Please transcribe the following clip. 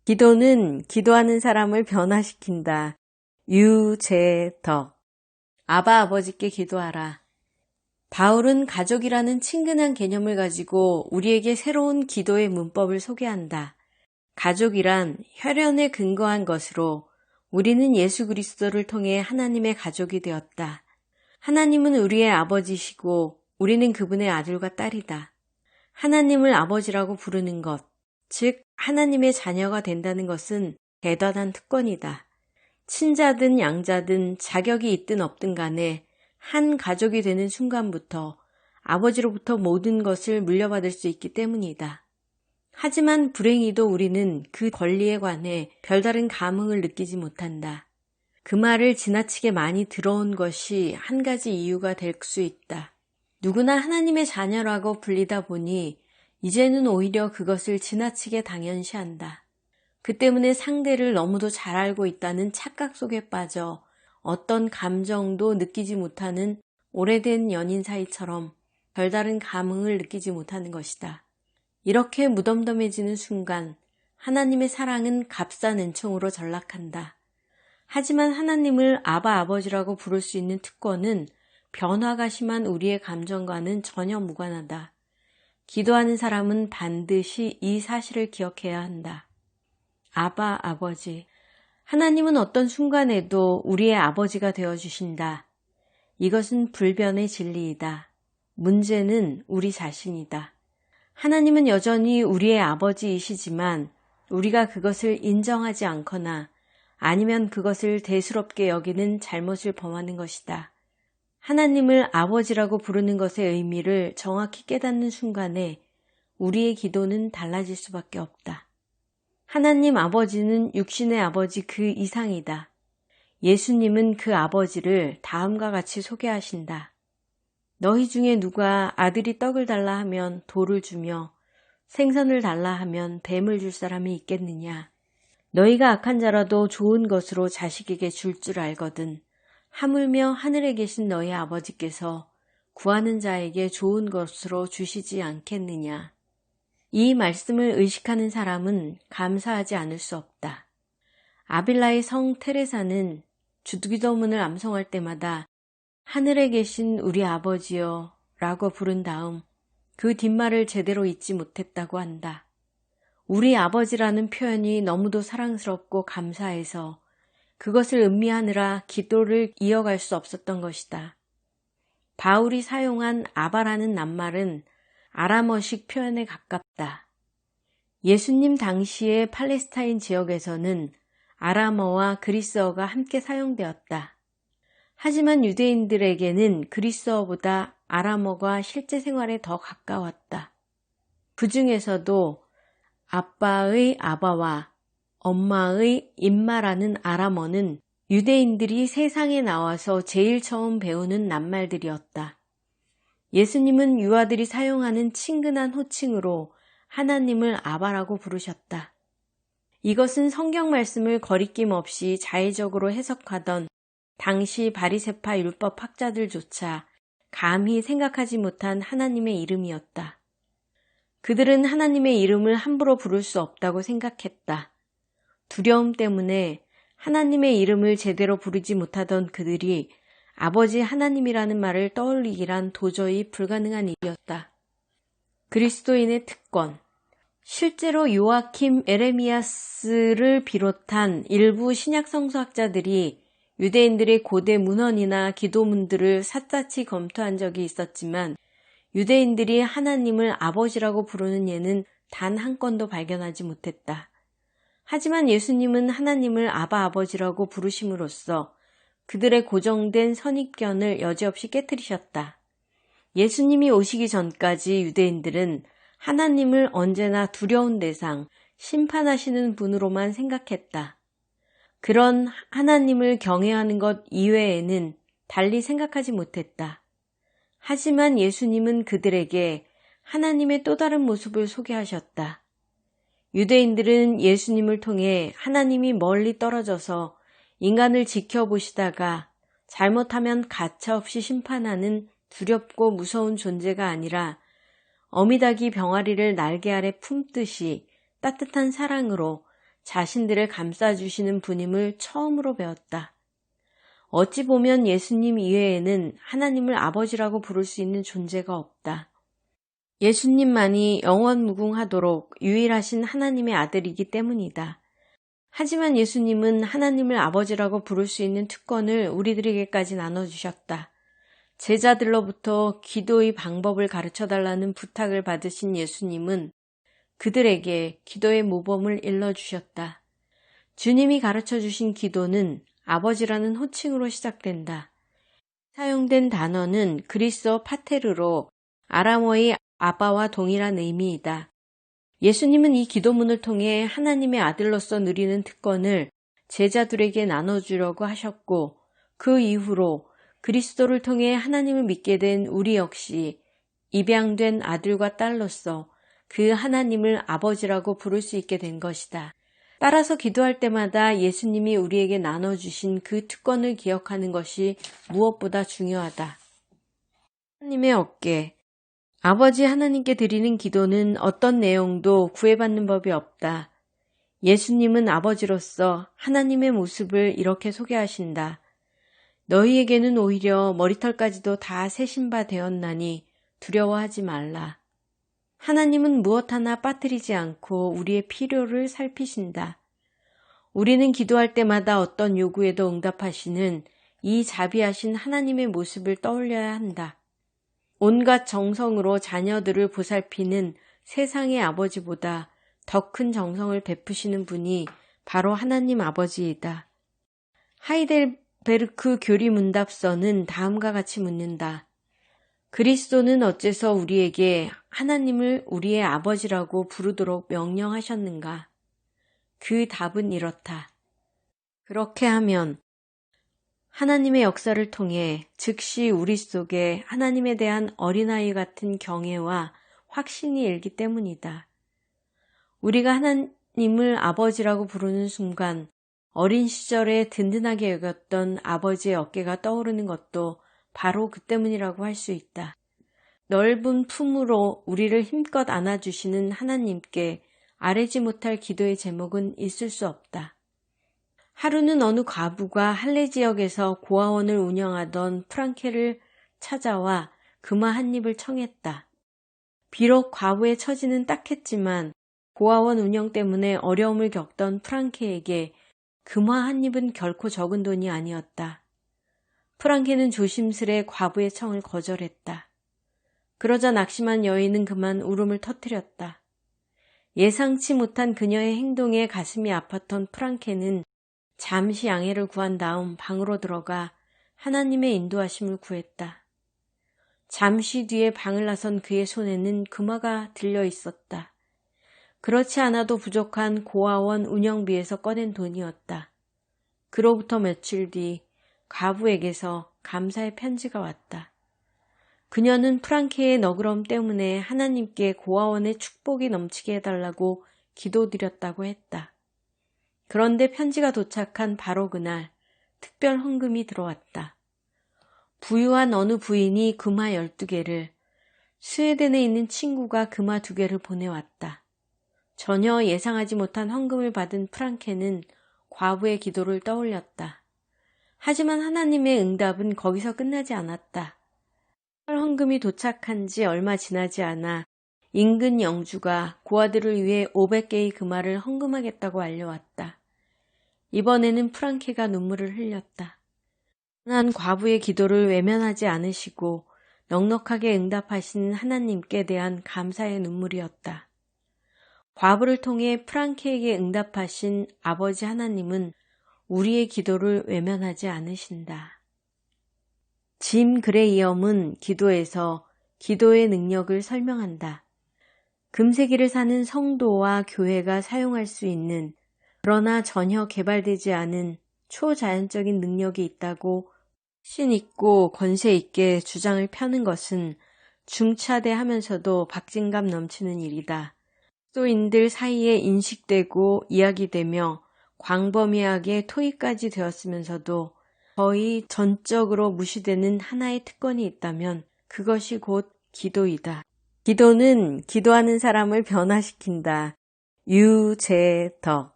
기도는 기도하는 사람을 변화시킨다. 유재덕. 아바 아버지께 기도하라. 바울은 가족이라는 친근한 개념을 가지고 우리에게 새로운 기도의 문법을 소개한다. 가족이란 혈연에 근거한 것으로 우리는 예수 그리스도를 통해 하나님의 가족이 되었다. 하나님은 우리의 아버지시고 우리는 그분의 아들과 딸이다. 하나님을 아버지라고 부르는 것, 즉 하나님의 자녀가 된다는 것은 대단한 특권이다. 친자든 양자든 자격이 있든 없든 간에 한 가족이 되는 순간부터 아버지로부터 모든 것을 물려받을 수 있기 때문이다. 하지만 불행히도 우리는 그 권리에 관해 별다른 감흥을 느끼지 못한다. 그 말을 지나치게 많이 들어온 것이 한 가지 이유가 될 수 있다. 누구나 하나님의 자녀라고 불리다 보니 이제는 오히려 그것을 지나치게 당연시한다. 그 때문에 상대를 너무도 잘 알고 있다는 착각 속에 빠져 어떤 감정도 느끼지 못하는 오래된 연인 사이처럼 별다른 감흥을 느끼지 못하는 것이다. 이렇게 무덤덤해지는 순간 하나님의 사랑은 값싼 은총으로 전락한다. 하지만 하나님을 아바 아버지라고 부를 수 있는 특권은 변화가 심한 우리의 감정과는 전혀 무관하다. 기도하는 사람은 반드시 이 사실을 기억해야 한다. 아바 아버지. 하나님은 어떤 순간에도 우리의 아버지가 되어주신다. 이것은 불변의 진리이다. 문제는 우리 자신이다. 하나님은 여전히 우리의 아버지이시지만 우리가 그것을 인정하지 않거나 아니면 그것을 대수롭게 여기는 잘못을 범하는 것이다. 하나님을 아버지라고 부르는 것의 의미를 정확히 깨닫는 순간에 우리의 기도는 달라질 수밖에 없다. 하나님 아버지는 육신의 아버지 그 이상이다. 예수님은 그 아버지를 다음과 같이 소개하신다. 너희 중에 누가 아들이 떡을 달라 하면 돌을 주며 생선을 달라 하면 뱀을 줄 사람이 있겠느냐. 너희가 악한 자라도 좋은 것으로 자식에게 줄 줄 알거든. 하물며 하늘에 계신 너희 아버지께서 구하는 자에게 좋은 것으로 주시지 않겠느냐. 이 말씀을 의식하는 사람은 감사하지 않을 수 없다. 아빌라의 성 테레사는 주기도문을 암송할 때마다 하늘에 계신 우리 아버지여 라고 부른 다음 그 뒷말을 제대로 잊지 못했다고 한다. 우리 아버지라는 표현이 너무도 사랑스럽고 감사해서 그것을 음미하느라 기도를 이어갈 수 없었던 것이다. 바울이 사용한 아바라는 낱말은 아람어식 표현에 가깝다. 예수님 당시의 팔레스타인 지역에서는 아람어와 그리스어가 함께 사용되었다. 하지만 유대인들에게는 그리스어보다 아람어가 실제 생활에 더 가까웠다. 그 중에서도 아빠의 아바와 엄마의 임마라는 아람어는 유대인들이 세상에 나와서 제일 처음 배우는 낱말들이었다. 예수님은 유아들이 사용하는 친근한 호칭으로 하나님을 아바라고 부르셨다. 이것은 성경 말씀을 거리낌 없이 자의적으로 해석하던 당시 바리새파 율법 학자들조차 감히 생각하지 못한 하나님의 이름이었다. 그들은 하나님의 이름을 함부로 부를 수 없다고 생각했다. 두려움 때문에 하나님의 이름을 제대로 부르지 못하던 그들이 아버지 하나님이라는 말을 떠올리기란 도저히 불가능한 일이었다. 그리스도인의 특권. 실제로 요아킴 에레미야스를 비롯한 일부 신약 성서학자들이 유대인들의 고대 문헌이나 기도문들을 샅샅이 검토한 적이 있었지만 유대인들이 하나님을 아버지라고 부르는 예는 단 한 건도 발견하지 못했다. 하지만 예수님은 하나님을 아바 아버지라고 부르심으로써 그들의 고정된 선입견을 여지없이 깨뜨리셨다. 예수님이 오시기 전까지 유대인들은 하나님을 언제나 두려운 대상, 심판하시는 분으로만 생각했다. 그런 하나님을 경외하는 것 이외에는 달리 생각하지 못했다. 하지만 예수님은 그들에게 하나님의 또 다른 모습을 소개하셨다. 유대인들은 예수님을 통해 하나님이 멀리 떨어져서 인간을 지켜보시다가 잘못하면 가차없이 심판하는 두렵고 무서운 존재가 아니라 어미닭이 병아리를 날개 아래 품듯이 따뜻한 사랑으로 자신들을 감싸주시는 분임을 처음으로 배웠다. 어찌 보면 예수님 이외에는 하나님을 아버지라고 부를 수 있는 존재가 없다. 예수님만이 영원무궁하도록 유일하신 하나님의 아들이기 때문이다. 하지만 예수님은 하나님을 아버지라고 부를 수 있는 특권을 우리들에게까지 나눠주셨다. 제자들로부터 기도의 방법을 가르쳐달라는 부탁을 받으신 예수님은 그들에게 기도의 모범을 일러주셨다. 주님이 가르쳐주신 기도는 아버지라는 호칭으로 시작된다. 사용된 단어는 그리스어 파테르로 아람어의 아바와 동일한 의미이다. 예수님은 이 기도문을 통해 하나님의 아들로서 누리는 특권을 제자들에게 나눠주려고 하셨고 그 이후로 그리스도를 통해 하나님을 믿게 된 우리 역시 입양된 아들과 딸로서 그 하나님을 아버지라고 부를 수 있게 된 것이다. 따라서 기도할 때마다 예수님이 우리에게 나눠주신 그 특권을 기억하는 것이 무엇보다 중요하다. 하나님의 어깨. 아버지 하나님께 드리는 기도는 어떤 내용도 구애받는 법이 없다. 예수님은 아버지로서 하나님의 모습을 이렇게 소개하신다. 너희에게는 오히려 머리털까지도 다 세신 바 되었나니 두려워하지 말라. 하나님은 무엇 하나 빠뜨리지 않고 우리의 필요를 살피신다. 우리는 기도할 때마다 어떤 요구에도 응답하시는 이 자비하신 하나님의 모습을 떠올려야 한다. 온갖 정성으로 자녀들을 보살피는 세상의 아버지보다 더 큰 정성을 베푸시는 분이 바로 하나님 아버지이다. 하이델베르크 교리문답서는 다음과 같이 묻는다. 그리스도는 어째서 우리에게 하나님을 우리의 아버지라고 부르도록 명령하셨는가? 그 답은 이렇다. 그렇게 하면 하나님의 역사를 통해 즉시 우리 속에 하나님에 대한 어린아이 같은 경애와 확신이 일기 때문이다. 우리가 하나님을 아버지라고 부르는 순간 어린 시절에 든든하게 여겼던 아버지의 어깨가 떠오르는 것도 바로 그 때문이라고 할 수 있다. 넓은 품으로 우리를 힘껏 안아주시는 하나님께 아뢰지 못할 기도의 제목은 있을 수 없다. 하루는 어느 과부가 할레 지역에서 고아원을 운영하던 프랑케를 찾아와 금화 한 입을 청했다. 비록 과부의 처지는 딱했지만 고아원 운영 때문에 어려움을 겪던 프랑케에게 금화 한 입은 결코 적은 돈이 아니었다. 프랑케는 조심스레 과부의 청을 거절했다. 그러자 낙심한 여인은 그만 울음을 터뜨렸다. 예상치 못한 그녀의 행동에 가슴이 아팠던 프랑케는 잠시 양해를 구한 다음 방으로 들어가 하나님의 인도하심을 구했다. 잠시 뒤에 방을 나선 그의 손에는 금화가 들려 있었다. 그렇지 않아도 부족한 고아원 운영비에서 꺼낸 돈이었다. 그로부터 며칠 뒤 과부에게서 감사의 편지가 왔다. 그녀는 프랑케의 너그러움 때문에 하나님께 고아원의 축복이 넘치게 해달라고 기도드렸다고 했다. 그런데 편지가 도착한 바로 그날 특별 헌금이 들어왔다. 부유한 어느 부인이 금화 12개를, 스웨덴에 있는 친구가 금화 2개를 보내왔다. 전혀 예상하지 못한 헌금을 받은 프랑케는 과부의 기도를 떠올렸다. 하지만 하나님의 응답은 거기서 끝나지 않았다. 헌금이 도착한 지 얼마 지나지 않아 인근 영주가 고아들을 위해 500개의 금화를 헌금하겠다고 알려왔다. 이번에는 프랑케가 눈물을 흘렸다. 난 과부의 기도를 외면하지 않으시고 넉넉하게 응답하신 하나님께 대한 감사의 눈물이었다. 과부를 통해 프랑케에게 응답하신 아버지 하나님은 우리의 기도를 외면하지 않으신다. 짐 그레이엄은 기도에서 기도의 능력을 설명한다. 금세기를 사는 성도와 교회가 사용할 수 있는 그러나 전혀 개발되지 않은 초자연적인 능력이 있다고 신 있고 권세 있게 주장을 펴는 것은 중차대하면서도 박진감 넘치는 일이다. 그리스도인들 사이에 인식되고 이야기되며 광범위하게 토의까지 되었으면서도 거의 전적으로 무시되는 하나의 특권이 있다면 그것이 곧 기도이다. 기도는 기도하는 사람을 변화시킨다. 유재덕